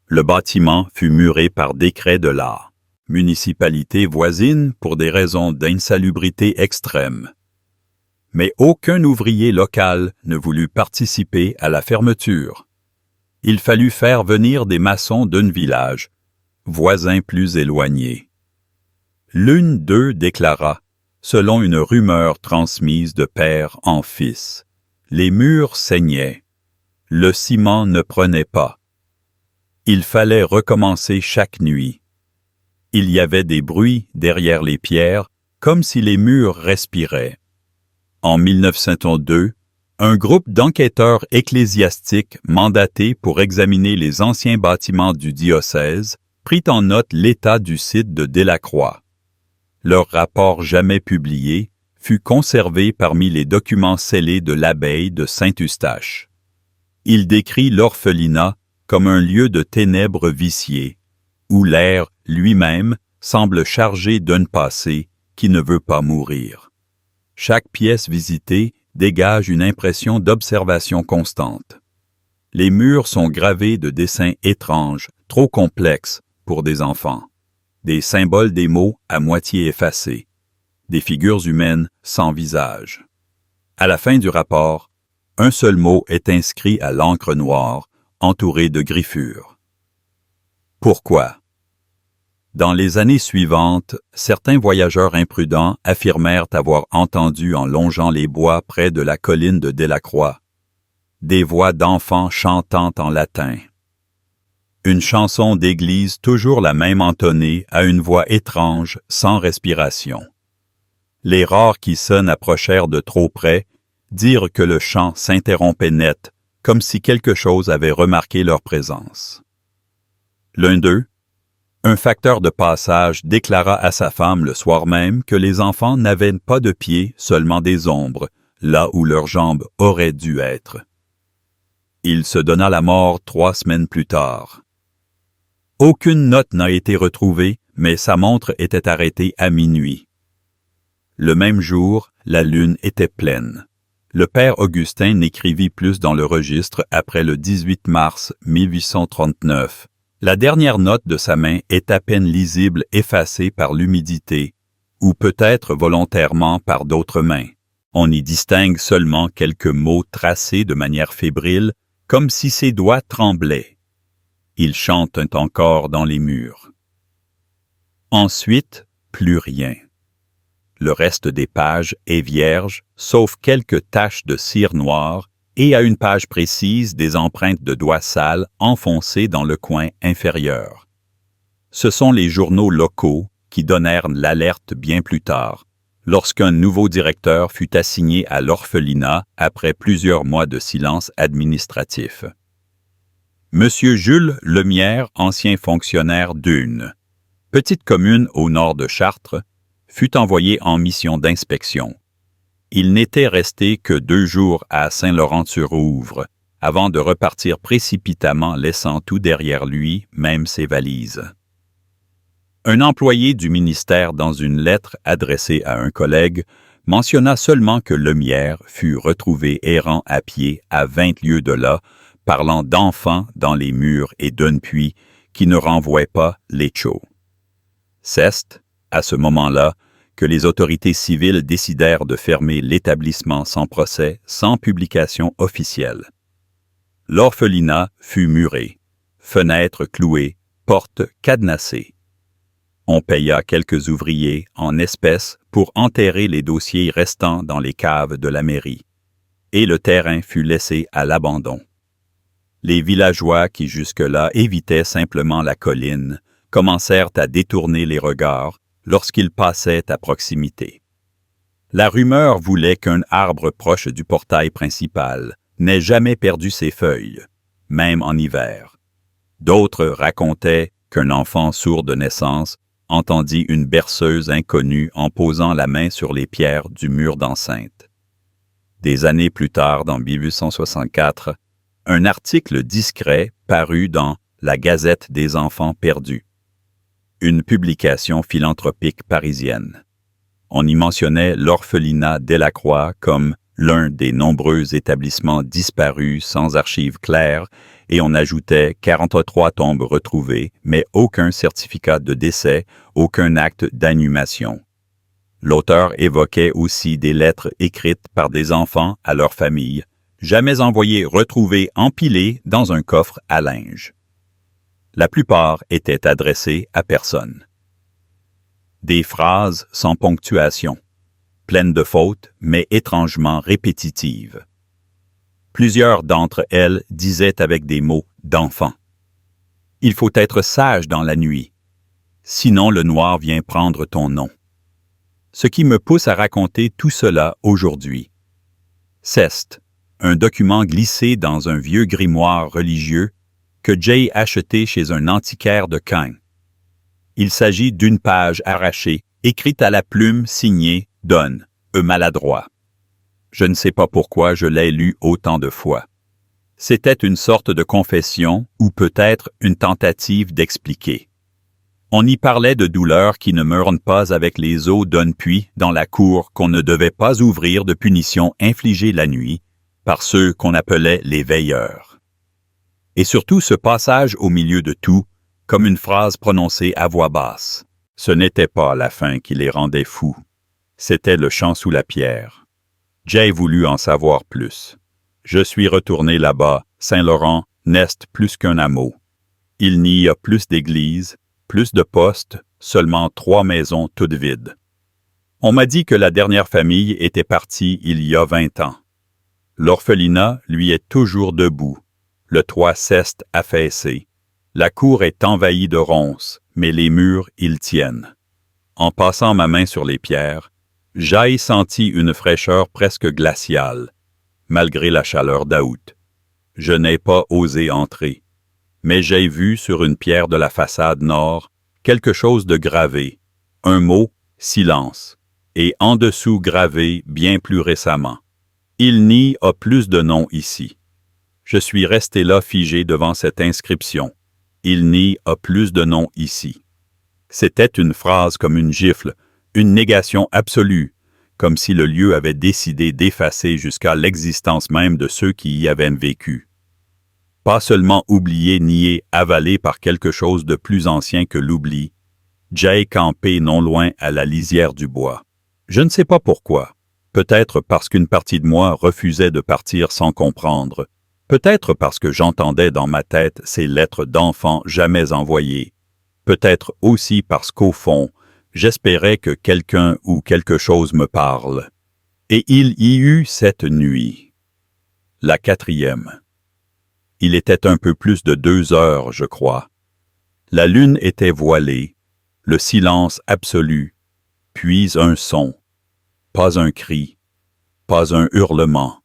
Le bâtiment fut muré par décret de la municipalité voisine pour des raisons d'insalubrité extrême. Mais aucun ouvrier local ne voulut participer à la fermeture. Il fallut faire venir des maçons d'un village, voisins plus éloignés. L'une d'eux déclara, selon une rumeur transmise de père en fils, « Les murs saignaient. Le ciment ne prenait pas. Il fallait recommencer chaque nuit. Il y avait des bruits derrière les pierres, comme si les murs respiraient. » En 1902, un groupe d'enquêteurs ecclésiastiques mandatés pour examiner les anciens bâtiments du diocèse prit en note l'état du site de Delacroix. Leur rapport jamais publié fut conservé parmi les documents scellés de l'abbaye de Saint-Eustache. Il décrit l'orphelinat comme un lieu de ténèbres viciées, où l'air lui-même semble chargé d'un passé qui ne veut pas mourir. Chaque pièce visitée dégage une impression d'observation constante. Les murs sont gravés de dessins étranges, trop complexes pour des enfants. Des symboles des mots à moitié effacés. Des figures humaines sans visage. À la fin du rapport, un seul mot est inscrit à l'encre noire, entouré de griffures. Pourquoi? Dans les années suivantes, certains voyageurs imprudents affirmèrent avoir entendu en longeant les bois près de la colline de Delacroix des voix d'enfants chantant en latin. Une chanson d'église toujours la même entonnée à une voix étrange, sans respiration. Les rares qui sonnent approchèrent de trop près, dirent que le chant s'interrompait net, comme si quelque chose avait remarqué leur présence. L'un d'eux, un facteur de passage, déclara à sa femme le soir même que les enfants n'avaient pas de pieds, seulement des ombres, là où leurs jambes auraient dû être. Il se donna la mort 3 semaines plus tard. Aucune note n'a été retrouvée, mais sa montre était arrêtée à minuit. Le même jour, la lune était pleine. Le père Augustin n'écrivit plus dans le registre après le 18 mars 1839. La dernière note de sa main est à peine lisible, effacée par l'humidité, ou peut-être volontairement par d'autres mains. On y distingue seulement quelques mots tracés de manière fébrile, comme si ses doigts tremblaient. Il chante encore dans les murs. Ensuite, plus rien. Le reste des pages est vierge, sauf quelques taches de cire noire, et à une page précise des empreintes de doigts sales enfoncées dans le coin inférieur. Ce sont les journaux locaux qui donnèrent l'alerte bien plus tard. lorsqu'un nouveau directeur fut assigné à l'orphelinat après plusieurs mois de silence administratif. Monsieur Jules Lemierre, ancien fonctionnaire d'Une, petite commune au nord de Chartres, fut envoyé en mission d'inspection. Il n'était resté que 2 jours à Saint-Laurent-sur-Ouvre, avant de repartir précipitamment laissant tout derrière lui, même ses valises. Un employé du ministère, dans une lettre adressée à un collègue, mentionna seulement que Lemierre fut retrouvé errant à pied à 20 lieues de là, parlant d'enfants dans les murs et d'un puits qui ne renvoie pas l'écho. C'est, à ce moment-là, que les autorités civiles décidèrent de fermer l'établissement sans procès, sans publication officielle. L'orphelinat fut muré, fenêtres clouées, portes cadenassées. On paya quelques ouvriers en espèces pour enterrer les dossiers restants dans les caves de la mairie, et le terrain fut laissé à l'abandon. Les villageois qui jusque-là évitaient simplement la colline commencèrent à détourner les regards lorsqu'ils passaient à proximité. La rumeur voulait qu'un arbre proche du portail principal n'ait jamais perdu ses feuilles, même en hiver. D'autres racontaient qu'un enfant sourd de naissance entendit une berceuse inconnue en posant la main sur les pierres du mur d'enceinte. Des années plus tard, dans 1864, un article discret parut dans La Gazette des enfants perdus, une publication philanthropique parisienne. On y mentionnait l'orphelinat Delacroix comme l'un des nombreux établissements disparus sans archives claires, et on ajoutait 43 tombes retrouvées, mais aucun certificat de décès, aucun acte d'inhumation. L'auteur évoquait aussi des lettres écrites par des enfants à leur famille, jamais envoyées retrouvées empilées dans un coffre à linge. La plupart étaient adressées à personne. Des phrases sans ponctuation, pleines de fautes, mais étrangement répétitives. Plusieurs d'entre elles disaient avec des mots d'enfant. « Il faut être sage dans la nuit, sinon le noir vient prendre ton nom. » Ce qui me pousse à raconter tout cela aujourd'hui. C'est un document glissé dans un vieux grimoire religieux que Jay acheté chez un antiquaire de Caen. Il s'agit d'une page arrachée, écrite à la plume signée Donne, maladroit. Je ne sais pas pourquoi je l'ai lu autant de fois. C'était une sorte de confession ou peut-être une tentative d'expliquer. On y parlait de douleurs qui ne meurent pas avec les eaux d'un puits dans la cour qu'on ne devait pas ouvrir de punitions infligées la nuit par ceux qu'on appelait les veilleurs. Et surtout ce passage au milieu de tout, comme une phrase prononcée à voix basse. Ce n'était pas la fin qui les rendait fous. C'était le chant sous la pierre. Jay voulut en savoir plus. Je suis retourné là-bas, Saint-Laurent n'est plus qu'un hameau. Il n'y a plus d'églises, plus de postes, seulement 3 maisons toutes vides. On m'a dit que la dernière famille était partie il y a 20 ans. L'orphelinat, lui, est toujours debout. Le toit s'est affaissé. La cour est envahie de ronces, mais les murs, ils tiennent. En passant ma main sur les pierres, j'ai senti une fraîcheur presque glaciale, malgré la chaleur d'août. Je n'ai pas osé entrer, mais j'ai vu sur une pierre de la façade nord quelque chose de gravé, un mot « silence », et en dessous gravé bien plus récemment. Il n'y a plus de nom ici. Je suis resté là figé devant cette inscription. Il n'y a plus de nom ici. C'était une phrase comme une gifle, une négation absolue, comme si le lieu avait décidé d'effacer jusqu'à l'existence même de ceux qui y avaient vécu. Pas seulement oublié, nié, avalé par quelque chose de plus ancien que l'oubli, Jay campé non loin à la lisière du bois. Je ne sais pas pourquoi. Peut-être parce qu'une partie de moi refusait de partir sans comprendre. Peut-être parce que j'entendais dans ma tête ces lettres d'enfants jamais envoyées. Peut-être aussi parce qu'au fond, j'espérais que quelqu'un ou quelque chose me parle. Et il y eut cette nuit. La 4e. Il était un peu plus de 2 heures, je crois. La lune était voilée, le silence absolu, puis un son, Pas un cri, pas un hurlement,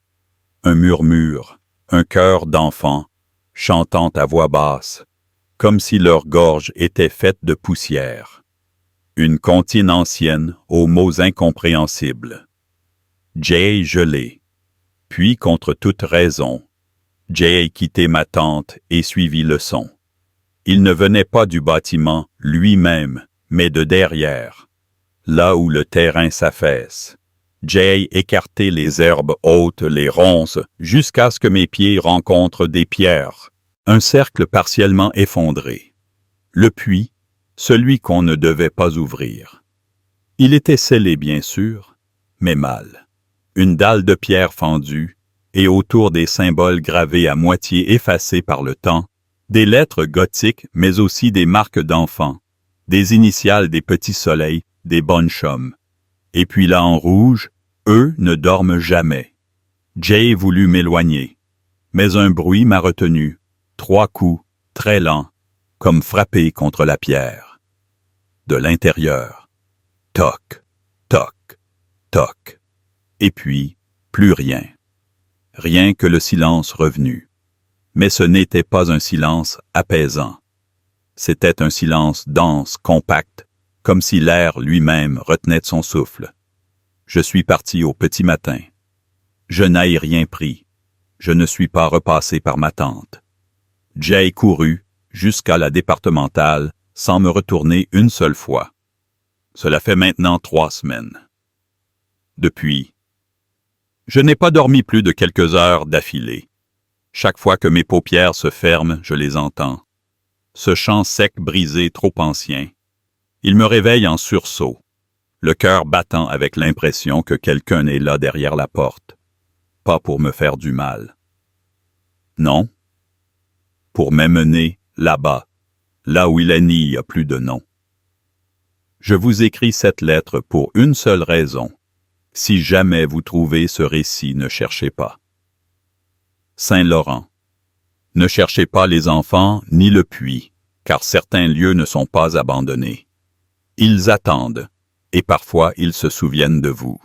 un murmure, un chœur d'enfants, chantant à voix basse, comme si leur gorge était faite de poussière. Une comptine ancienne aux mots incompréhensibles. Jay gelé. Puis, contre toute raison, Jay quitté ma tente et suivit le son. Il ne venait pas du bâtiment lui-même, mais de derrière, là où le terrain s'affaisse. Jay écartait les herbes hautes, les ronces, jusqu'à ce que mes pieds rencontrent des pierres. Un cercle partiellement effondré. Le puits, celui qu'on ne devait pas ouvrir. Il était scellé, bien sûr, mais mal. Une dalle de pierre fendue, et autour des symboles gravés à moitié effacés par le temps, des lettres gothiques, mais aussi des marques d'enfants, des initiales des petits soleils, des bonnes chums. Et puis là en rouge, eux ne dorment jamais. Jay voulut m'éloigner, mais un bruit m'a retenu, 3 coups, très lents, comme frappés contre la pierre. De l'intérieur, toc, toc, toc. Et puis, plus rien. Rien que le silence revenu. Mais ce n'était pas un silence apaisant. C'était un silence dense, compact, comme si l'air lui-même retenait son souffle. Je suis parti au petit matin. Je n'ai rien pris. Je ne suis pas repassé par ma tante. Jay courut jusqu'à la départementale sans me retourner une seule fois. Cela fait maintenant 3 semaines. Depuis, je n'ai pas dormi plus de quelques heures d'affilée. Chaque fois que mes paupières se ferment, je les entends. Ce chant sec brisé trop ancien. Il me réveille en sursaut, le cœur battant avec l'impression que quelqu'un est là derrière la porte. Pas pour me faire du mal. Non. Pour m'amener là-bas, là où il n'y a plus de nom. Je vous écris cette lettre pour une seule raison. Si jamais vous trouvez ce récit, ne cherchez pas. Saint-Laurent. Ne cherchez pas les enfants ni le puits, car certains lieux ne sont pas abandonnés. Ils attendent, et parfois ils se souviennent de vous.